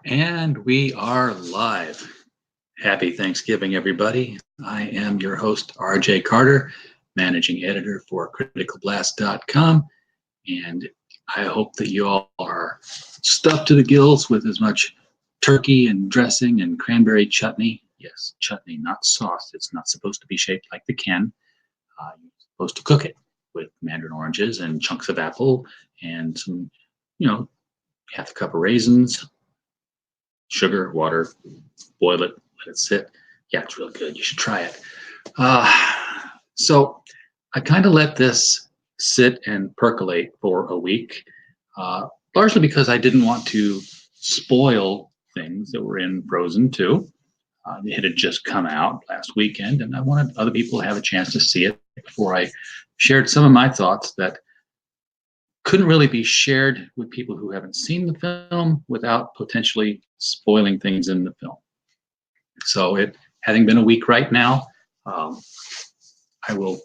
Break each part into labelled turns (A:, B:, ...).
A: And we are live. Happy Thanksgiving, everybody. I am your host, RJ Carter, managing editor for criticalblast.com. And I hope that you all are stuffed to the gills with as much turkey and dressing and cranberry chutney. Yes, chutney, not sauce. It's not supposed to be shaped like the can. You're supposed to cook it with mandarin oranges and chunks of apple and some, half a cup of raisins, sugar, water, boil it, let it sit. Yeah, it's really good. You should try it. So I kind of let this sit and percolate for a week, largely because I didn't want to spoil things that were in Frozen 2. It had just come out last weekend, and I wanted other people to have a chance to see it before I shared some of my thoughts that couldn't really be shared with people who haven't seen the film without potentially spoiling things in the film. So it having been a week right now, I will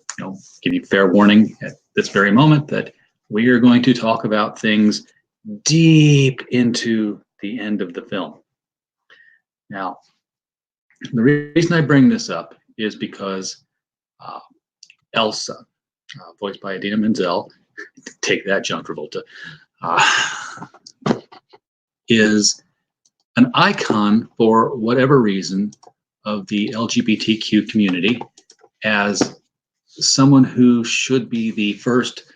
A: give you fair warning at this very moment that we are going to talk about things deep into the end of the film. Now, the reason I bring this up is because Elsa, voiced by Idina Menzel, take that, John Travolta, is an icon for whatever reason of the LGBTQ community as someone who should be the first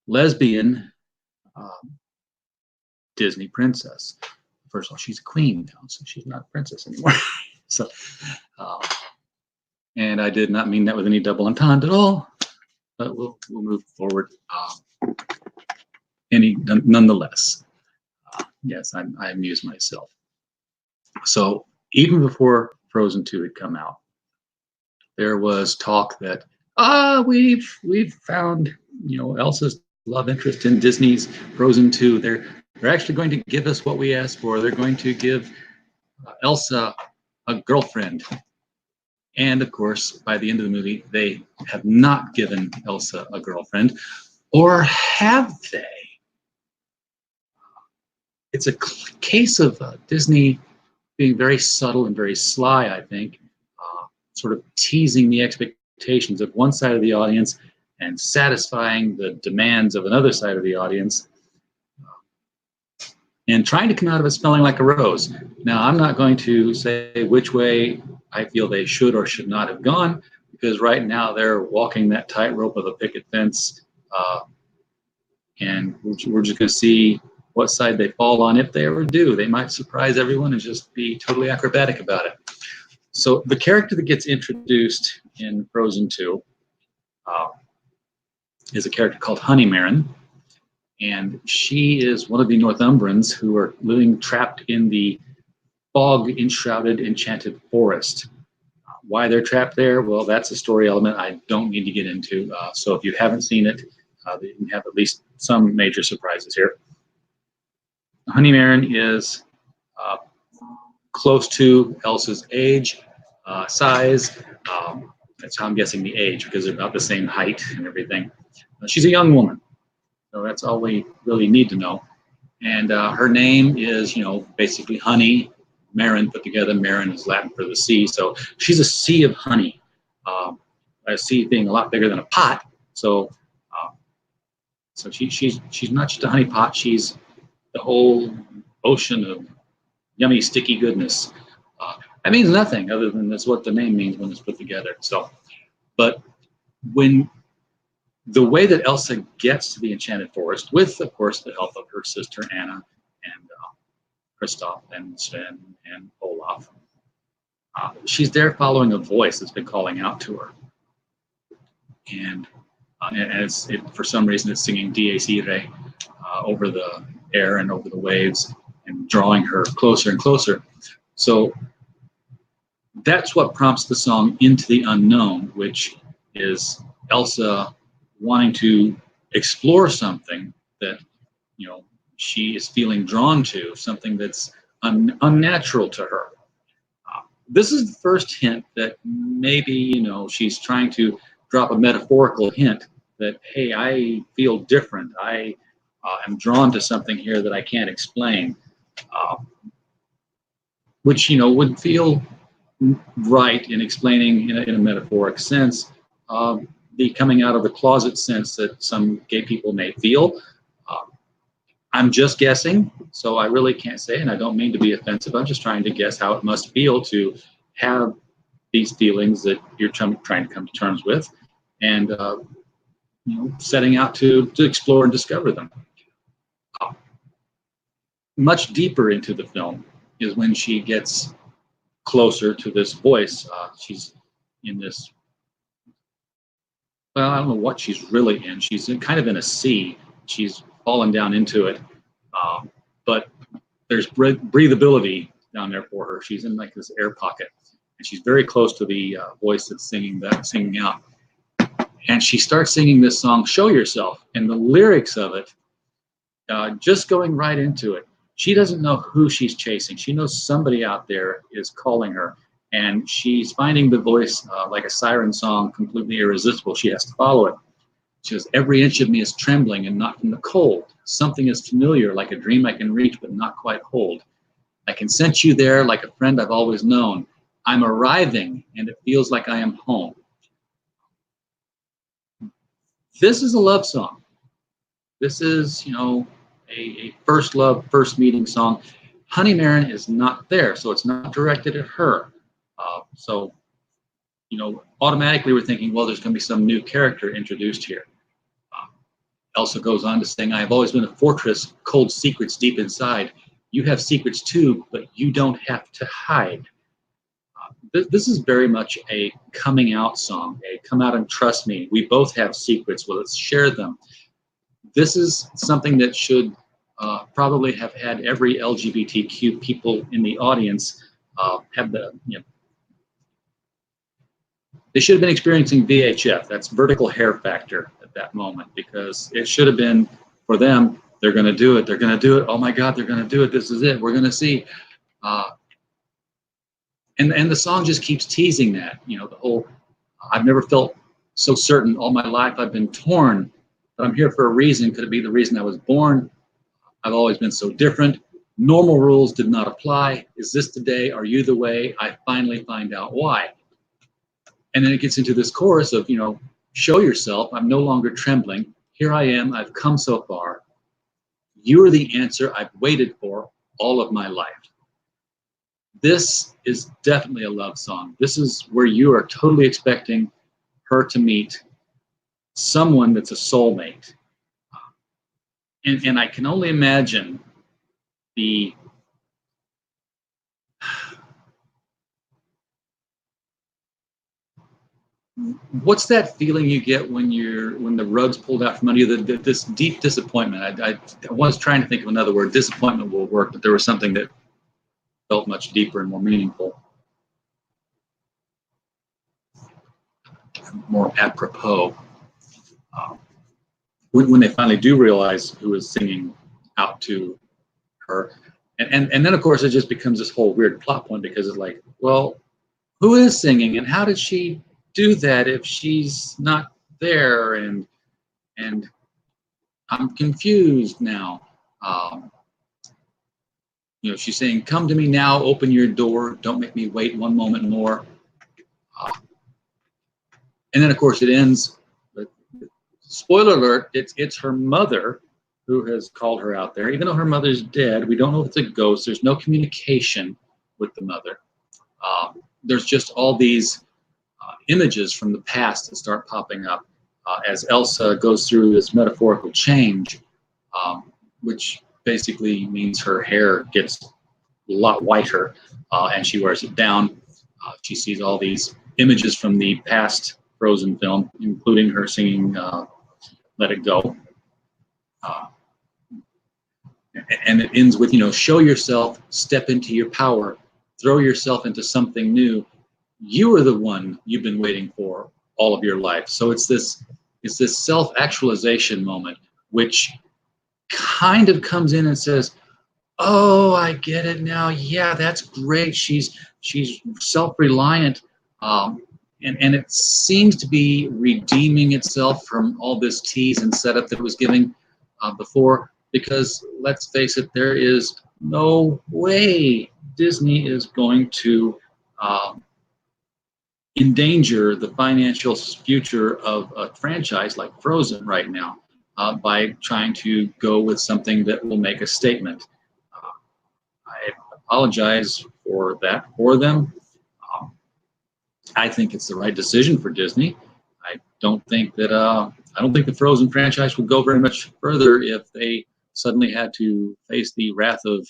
A: lesbian Disney princess. First of all, she's a queen now, so she's not a princess anymore. So, and I did not mean that with any double entendre at all, but we'll move forward nonetheless. Yes, I amuse myself. So even before Frozen 2 had come out, there was talk that we've found Elsa's love interest in Disney's Frozen 2. They're actually going to give us what we asked for. They're going to give Elsa a girlfriend. And of course, by the end of the movie, they have not given Elsa a girlfriend. Or have they? It's a case of Disney being very subtle and very sly, I think, sort of teasing the expectations of one side of the audience and satisfying the demands of another side of the audience, and trying to come out of it smelling like a rose. Now, I'm not going to say which way I feel they should or should not have gone, because right now they're walking that tightrope of a picket fence, and we're just going to see what side they fall on if they ever do. They might surprise everyone and just be totally acrobatic about it. So the character that gets introduced in Frozen 2 is a character called Honeymaren, and she is one of the Northumbrians who are living trapped in the fog-enshrouded enchanted forest. Why they're trapped there, well, that's a story element I don't need to get into. So if you haven't seen it, you can have at least some major surprises here. Honeymaren is close to Elsa's age, size. That's how I'm guessing the age, because they're about the same height and everything. She's a young woman, so that's all we really need to know. And her name is, basically honey. Maren put together. Maren is Latin for the sea, so she's a sea of honey. A sea being a lot bigger than a pot, so she's not just a honey pot. She's the whole ocean of yummy, sticky goodness. That means nothing other than that's what the name means when it's put together. So, but when the way that Elsa gets to the Enchanted Forest, with, of course, the help of her sister Anna and Kristoff and Sven and Olaf, she's there following a voice that's been calling out to her. And for some reason, it's singing Dies Irae over the air and over the waves and drawing her closer and closer. So that's what prompts the song Into the Unknown, which is Elsa wanting to explore something that, she is feeling drawn to, something that's unnatural to her. This is the first hint that maybe, she's trying to drop a metaphorical hint that, hey, I feel different. I am drawn to something here that I can't explain. which would feel right in explaining in a metaphoric sense the coming out of the closet sense that some gay people may feel. I'm just guessing, so I really can't say, and I don't mean to be offensive. I'm just trying to guess how it must feel to have these feelings that you're trying to come to terms with, and setting out to explore and discover them. Much deeper into the film is when she gets closer to this voice. She's in this, well, I don't know what she's really in. She's kind of in a sea. She's fallen down into it, but there's breathability down there for her. She's in like this air pocket, and she's very close to the voice that's singing out. And she starts singing this song, "Show Yourself," and the lyrics of it, just going right into it. She doesn't know who she's chasing. She knows somebody out there is calling her, and she's finding the voice like a siren song, completely irresistible. She has to follow it. She says, "Every inch of me is trembling and not from the cold. Something is familiar, like a dream I can reach but not quite hold. I can sense you there like a friend I've always known. I'm arriving and it feels like I am home." This is a love song. This is, a first love, first meeting song. Honey Marin is not there, so it's not directed at her. So, automatically we're thinking, well, there's going to be some new character introduced here. Elsa goes on to sing, "I have always been a fortress, cold secrets deep inside. You have secrets too, but you don't have to hide." This is very much a coming out song, a come out and trust me. We both have secrets, well, let's share them. This is something that should probably have had every LGBTQ people in the audience have they should have been experiencing VHF. That's vertical hair factor at that moment, because it should have been for them. They're going to do it. They're going to do it. Oh my God, they're going to do it. This is it. We're going to see. And the song just keeps teasing that. The whole, I've never felt so certain all my life. I've been torn, but I'm here for a reason. Could it be the reason I was born? I've always been so different. Normal rules did not apply. Is this the day? Are you the way? I finally find out why. And then it gets into this chorus of, show yourself. I'm no longer trembling. Here I am. I've come so far. You are the answer I've waited for all of my life. This is definitely a love song. This is where you are totally expecting her to meet someone that's a soulmate. And I can only imagine what's that feeling you get when the rug's pulled out from under you, this deep disappointment. I was trying to think of another word. Disappointment will work, but there was something that felt much deeper and more meaningful, more apropos. When they finally do realize who is singing out to her, and then of course it just becomes this whole weird plot point, because it's like, well, who is singing and how did she do that if she's not there? And I'm confused now. She's saying, "Come to me now, open your door, don't make me wait one moment more." And then of course it ends with, spoiler alert, it's her mother who has called her out there. Even though her mother's dead, we don't know if it's a ghost. There's no communication with the mother. There's just all these images from the past that start popping up as Elsa goes through this metaphorical change, which basically means her hair gets a lot whiter and she wears it down. She sees all these images from the past Frozen film, including her singing "Let It Go." And it ends with, show yourself, step into your power, throw yourself into something new. You are the one you've been waiting for all of your life. So it's this self-actualization moment, which kind of comes in and says, "Oh, I get it now. Yeah, that's great. She's self-reliant, and it seems to be redeeming itself from all this tease and setup that it was giving before. Because let's face it, there is no way Disney is going to endanger the financial future of a franchise like Frozen right now by trying to go with something that will make a statement. Uh, I apologize for that for them. Um, I think it's the right decision for Disney. I don't think that I don't think the Frozen franchise would go very much further if they suddenly had to face the wrath of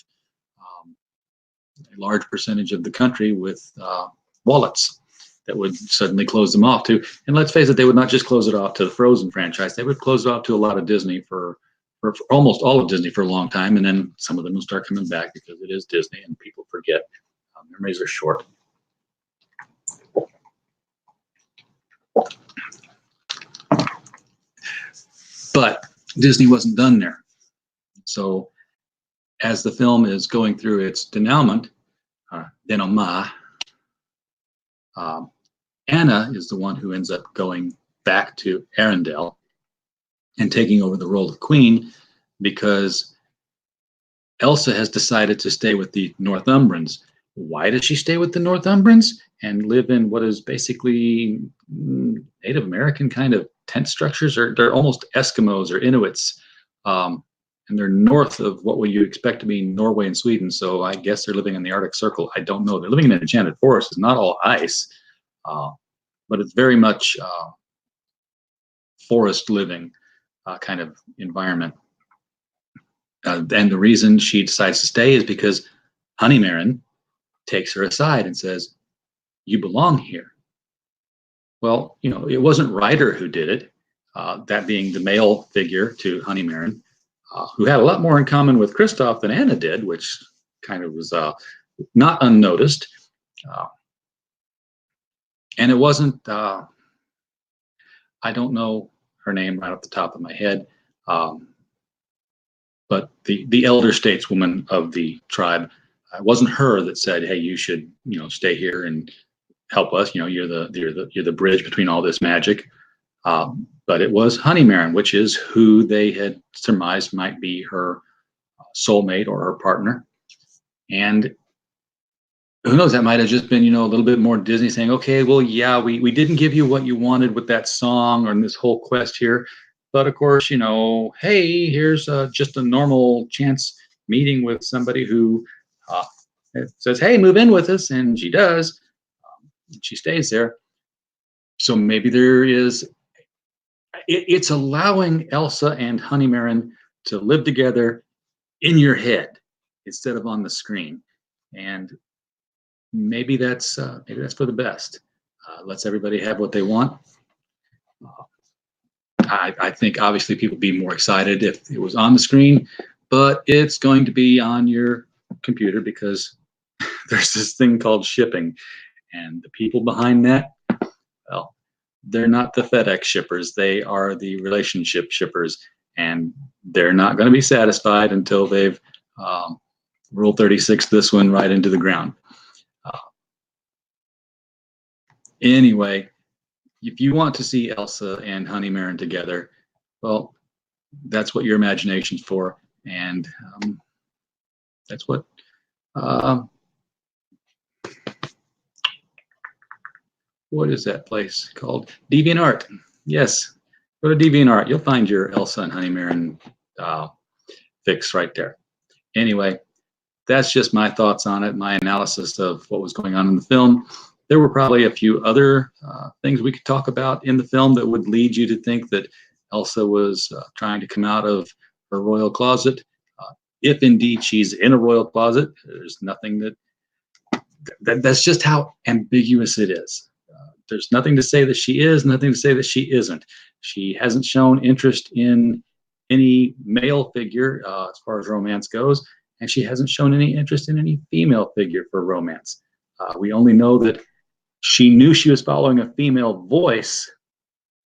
A: a large percentage of the country with wallets that would suddenly close them off to. And let's face it, they would not just close it off to the Frozen franchise. They would close it off to a lot of Disney for almost all of Disney for a long time. And then some of them will start coming back because it is Disney and people forget. Memories are short. But Disney wasn't done there. So as the film is going through its denouement, denouement, Anna is the one who ends up going back to Arendelle and taking over the role of queen because Elsa has decided to stay with the Northumbrians. Why does she stay with the Northumbrians and live in what is basically Native American kind of tent structures? Or they're almost Eskimos or Inuits, and they're north of what would you expect to be Norway and Sweden. So I guess they're living in the Arctic Circle. I don't know. They're living in an enchanted forest. It's not all ice, but it's very much forest living kind of environment. And the reason she decides to stay is because Honeymaren takes her aside and says, "You belong here." Well, you know, it wasn't Ryder who did it, that being the male figure to Honeymaren, who had a lot more in common with Kristoff than Anna did, which kind of was not unnoticed. And it wasn't, I don't know her name right off the top of my head, but the elder stateswoman of the tribe, it wasn't her that said, "Hey, you should, you know, stay here and help us. You know, you're the bridge between all this magic." But it was Honeymaren, which is who they had surmised might be her soulmate or her partner. And who knows, that might have just been, you know, a little bit more Disney saying, "Okay, well, yeah, we didn't give you what you wanted with that song or in this whole quest here. But of course, you know, hey, here's just a normal chance meeting with somebody who says, 'Hey, move in with us.'" And she does. She stays there. So maybe there is, it's allowing Elsa and Honeymaren to live together in your head instead of on the screen. And maybe that's for the best. Lets everybody have what they want. I think obviously people would be more excited if it was on the screen, but it's going to be on your computer because there's this thing called shipping, and the people behind that, well, they're not the FedEx shippers. They are the relationship shippers, and they're not going to be satisfied until they've Rule 36 this one right into the ground. Anyway, if you want to see Elsa and Honeymaren together, well, that's what your imagination's for, and that's what what is that place called? DeviantArt. Yes, go to DeviantArt. You'll find your Elsa and Honeymaren fix right there. Anyway, that's just my thoughts on it, my analysis of what was going on in the film. There were probably a few other things we could talk about in the film that would lead you to think that Elsa was trying to come out of her royal closet. If indeed she's in a royal closet, there's nothing that's just how ambiguous it is. There's nothing to say that she is, nothing to say that she isn't. She hasn't shown interest in any male figure as far as romance goes, and she hasn't shown any interest in any female figure for romance. We only know that she knew she was following a female voice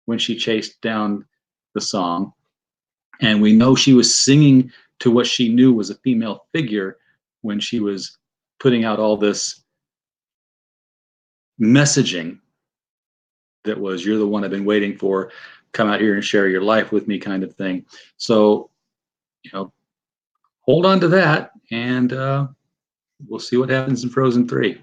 A: when she chased down the song, and we know she was singing to what she knew was a female figure when she was putting out all this messaging that was, "You're the one I've been waiting for, come out here and share your life with me," kind of thing. So, you know, hold on to that, and we'll see what happens in Frozen 3.